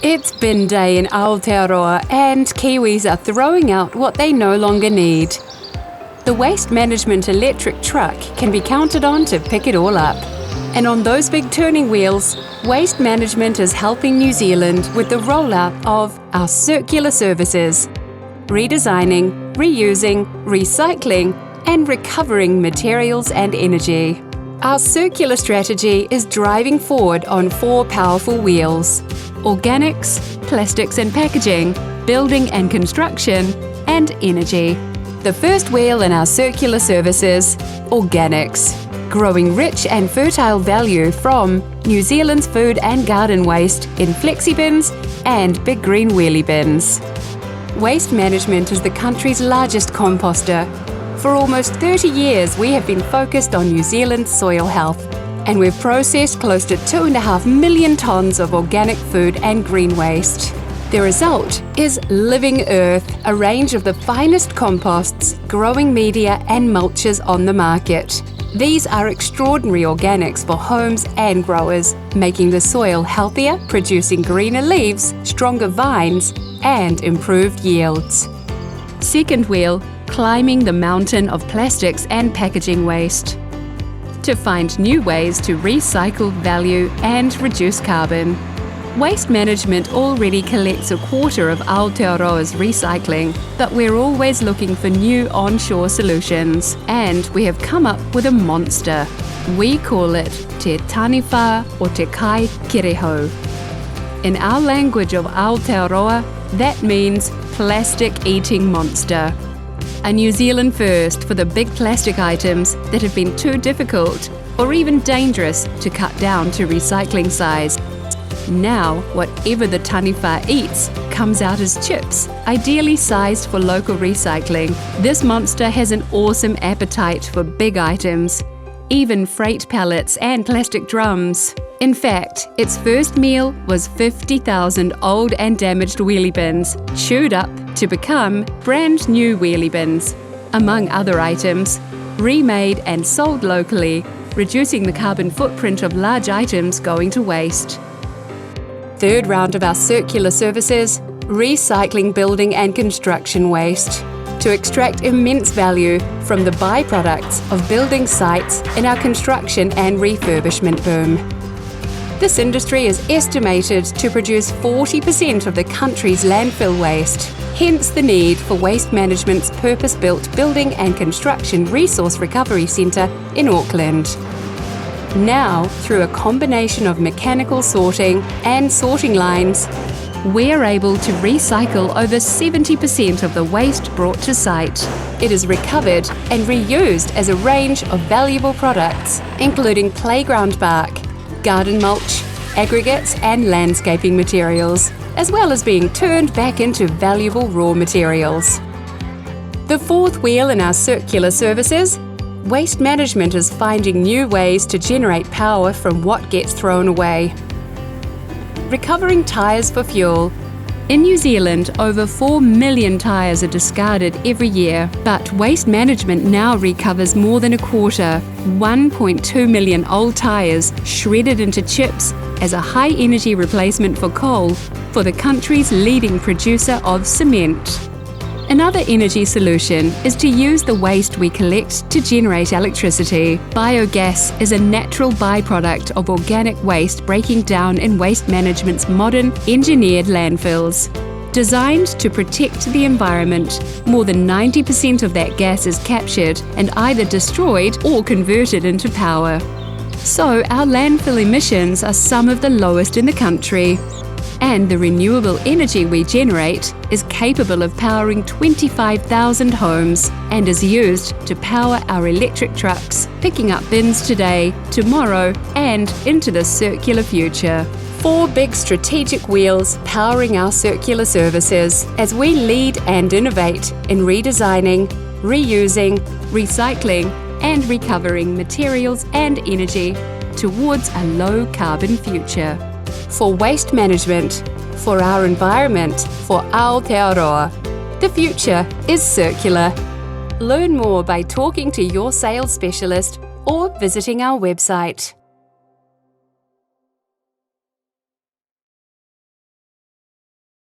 It's bin day in Aotearoa and Kiwis are throwing out what they no longer need. The waste management electric truck can be counted on to pick it all up. And on those big turning wheels, Waste Management is helping New Zealand with the rollout of our circular services, redesigning, reusing, recycling, and recovering materials and energy. Our circular strategy is driving forward on 4 powerful wheels: organics, plastics and packaging, building and construction, and energy. The first wheel in our circular services, organics, growing rich and fertile value from New Zealand's food and garden waste in flexi bins and big green wheelie bins. Waste Management is the country's largest composter. For almost 30 years, we have been focused on New Zealand's soil health, and we've processed close to 2.5 million tonnes of organic food and green waste. The result is Living Earth, a range of the finest composts, growing media and mulches on the market. These are extraordinary organics for homes and growers, making the soil healthier, producing greener leaves, stronger vines, and improved yields. Second wheel, climbing the mountain of plastics and packaging waste. To find new ways to recycle value and reduce carbon. Waste Management already collects 1/4 of Aotearoa's recycling, but we're always looking for new onshore solutions, and we have come up with a monster. We call it Te Taniwha o Te Kai Kirehau. In our language of Aotearoa, that means plastic-eating monster. A New Zealand first for the big plastic items that have been too difficult or even dangerous to cut down to recycling size. Now, whatever the taniwha eats comes out as chips, ideally sized for local recycling. This monster has an awesome appetite for big items, even freight pallets and plastic drums. In fact, its first meal was 50,000 old and damaged wheelie bins, chewed up to become brand new wheelie bins, among other items, remade and sold locally, reducing the carbon footprint of large items going to waste. Third round of our circular services, recycling building and construction waste, to extract immense value from the byproducts of building sites in our construction and refurbishment boom. This industry is estimated to produce 40% of the country's landfill waste, hence the need for Waste Management's purpose-built Building and Construction Resource Recovery Centre in Auckland. Now, through a combination of mechanical sorting and sorting lines, we're able to recycle over 70% of the waste brought to site. It is recovered and reused as a range of valuable products, including playground bark, garden mulch, aggregates and landscaping materials, as well as being turned back into valuable raw materials. The fourth wheel in our circular services, Waste Management is finding new ways to generate power from what gets thrown away. Recovering tyres for fuel. In New Zealand, over 4 million tyres are discarded every year, but Waste Management now recovers more than 1/4, 1.2 million old tyres shredded into chips as a high-energy replacement for coal for the country's leading producer of cement. Another energy solution is to use the waste we collect to generate electricity. Biogas is a natural byproduct of organic waste breaking down in Waste Management's modern, engineered landfills. Designed to protect the environment, more than 90% of that gas is captured and either destroyed or converted into power. So our landfill emissions are some of the lowest in the country. And the renewable energy we generate is capable of powering 25,000 homes and is used to power our electric trucks, picking up bins today, tomorrow, and into the circular future. 4 big strategic wheels powering our circular services as we lead and innovate in redesigning, reusing, recycling, and recovering materials and energy towards a low-carbon future. For Waste Management, for our environment, for Aotearoa, the future is circular. Learn more by talking to your sales specialist or visiting our website.